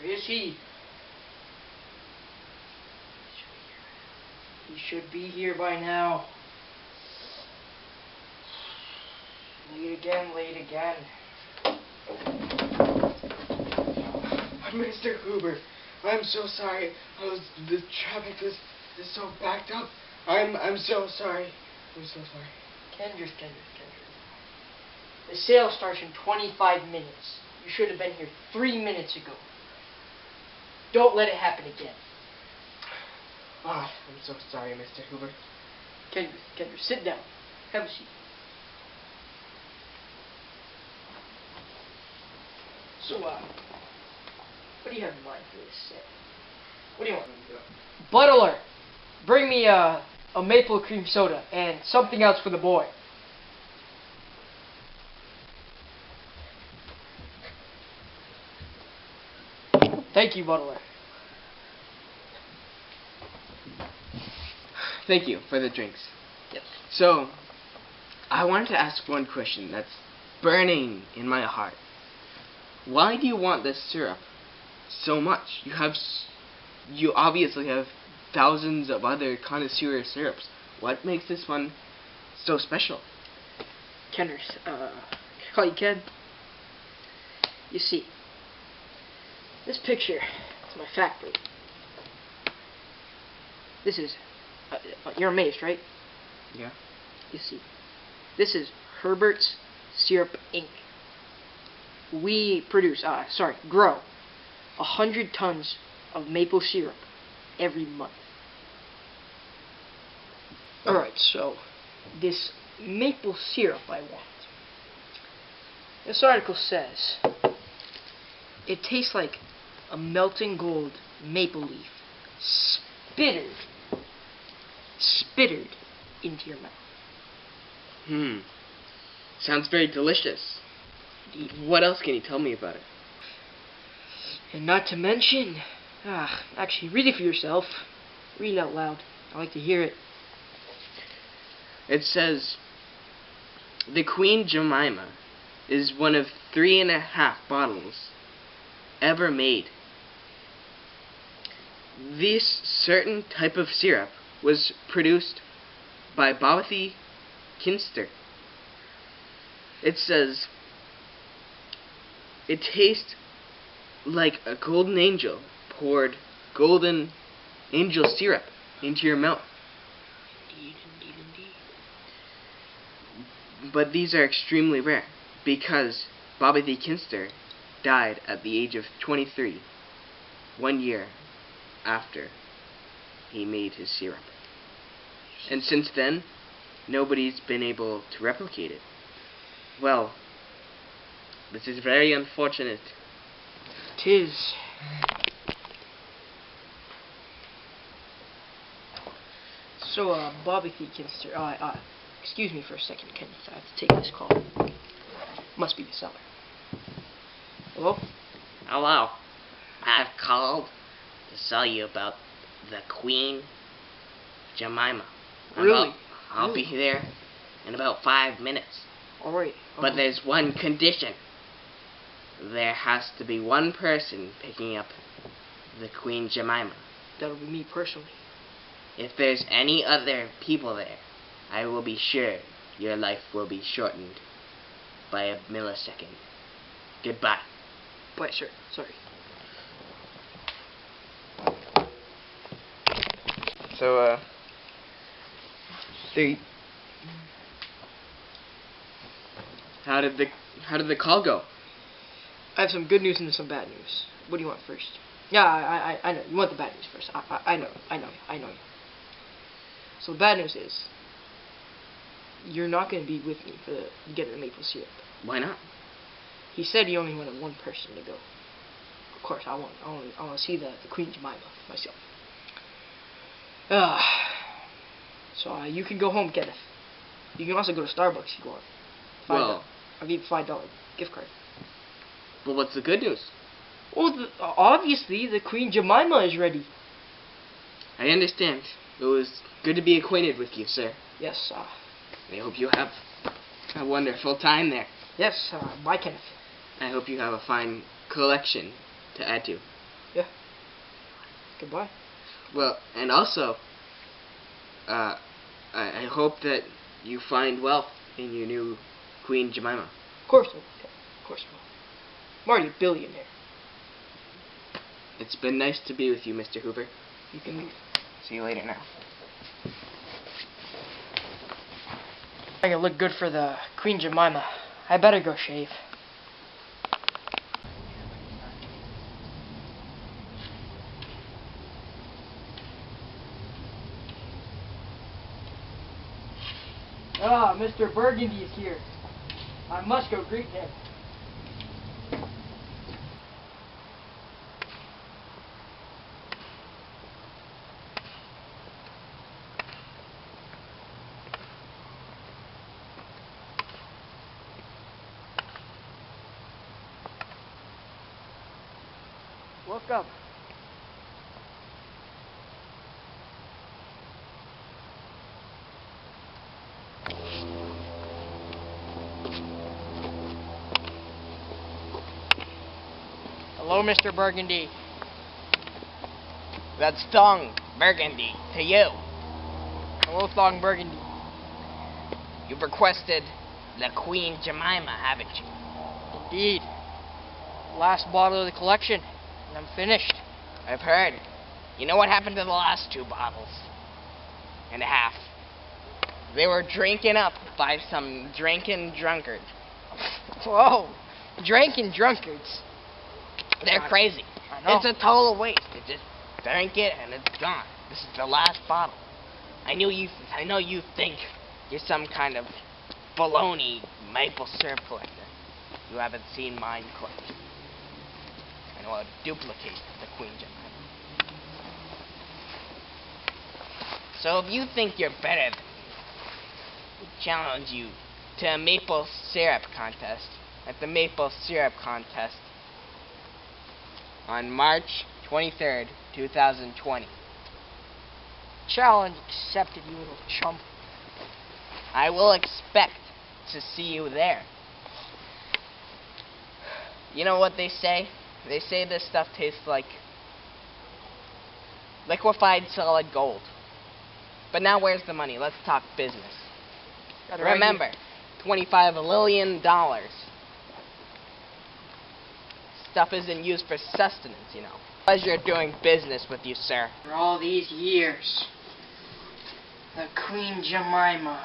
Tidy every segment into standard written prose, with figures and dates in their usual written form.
Where is he? He should be here by now. Late again. Mr. Hoover, I'm so sorry. The traffic is so backed up. I'm so sorry. I'm so sorry. Kendra. The sale starts in 25 minutes. You should have been here 3 minutes ago. Don't let it happen again. I'm so sorry, Mr. Hoover. Kendra, sit down. Have a seat. So, what do you have in mind for this set? What do you want? Butler, bring me a maple cream soda and something else for the boy. Thank you, Butler. Thank you for the drinks. Yes. So, I wanted to ask one question that's burning in my heart. Why do you want this syrup so much? You obviously have thousands of other connoisseur syrups. What makes this one so special? Kendra, can I call you Ken? You see, this picture is my factory. This is, you're amazed, right? Yeah. You see, this is Herbert's Syrup Inc. We grow 100 tons of maple syrup every month. Alright, so this maple syrup I want. This article says it tastes like a melting gold maple leaf spittered into your mouth. Sounds very delicious. What else can you tell me about it? And not to mention, actually, read it for yourself. Read it out loud. I like to hear it. It says, the Queen Jemima is one of 3.5 bottles ever made. This certain type of syrup was produced by Bobby Kinster. It says, it tastes like a golden angel poured golden angel syrup into your mouth. Indeed. But these are extremely rare because Bobby the Kinster died at the age of 23, 1 year after he made his syrup. And since then, nobody's been able to replicate it. Well, this is very unfortunate. 'Tis. So, Bobby the Kinster, excuse me for a second, Kenneth. I have to take this call. Must be the seller. Hello? Hello. I've called to sell you about the Queen Jemima. Really? I'll be there in about 5 minutes. Alright. But there's one condition. There has to be one person picking up the Queen Jemima. That'll be me personally. If there's any other people there, I will be sure your life will be shortened by a millisecond. Goodbye. Bye, sir. Sorry. So, how did the call go? I have some good news and some bad news. What do you want first? Yeah, I know. You want the bad news first. I know. So the bad news is, you're not going to be with me to get the maple syrup. Why not? He said he only wanted one person to go. Of course, I want to see the Queen Jemima myself. So you can go home, Kenneth. You can also go to Starbucks if you want. Well, I'll give you $5 gift card. Well, what's the good news? Well, obviously, the Queen Jemima is ready. I understand. It was good to be acquainted with you, sir. Yes, I hope you have a wonderful time there. Yes, bye, Kenneth. I hope you have a fine collection to add to. Yeah. Goodbye. Well, and also, I hope that you find wealth in your new Queen Jemima. Of course I will. Yeah, of course I will. I'm already a billionaire. It's been nice to be with you, Mr. Hoover. You can leave. See you later now. I can look good for the Queen Jemima. I better go shave. Ah, Mr. Burgundy is here. I must go greet him. Welcome. Hello, Mr. Burgundy. That's Thong Burgundy to you. Hello, Thong Burgundy. You've requested the Queen Jemima, haven't you? Indeed. Last bottle of the collection, and I'm finished. I've heard. You know what happened to the last 2 bottles and a half? They were drinking up by some drinking drunkard. Whoa, drinking drunkards. They're crazy. I know. It's a total waste. They just drink it and it's gone. This is the last bottle. I know you think you're some kind of baloney maple syrup collector. You haven't seen mine collection. I know how to duplicate the Queen Jemima. So if you think you're better than me, I challenge you to a maple syrup contest at the maple syrup contest on March 23rd, 2020. Challenge accepted, you little chump. I will expect to see you there. You know what they say? They say this stuff tastes like liquefied solid gold. But now where's the money? Let's talk business. Got it right Remember, here. $25 million. Stuff isn't used for sustenance, you know. Pleasure doing business with you, sir. For all these years, the Queen Jemima,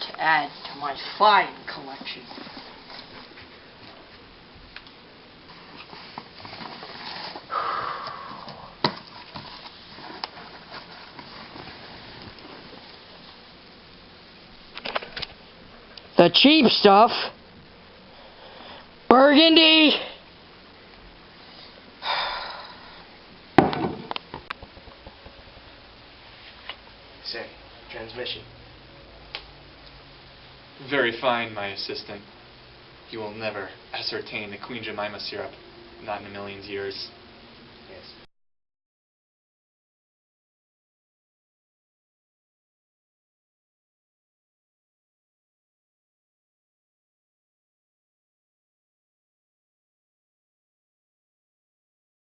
to add to my fine collection. The cheap stuff. Burgundy. Say, transmission. Very fine, my assistant. You will never ascertain the Queen Jemima syrup, not in a million years.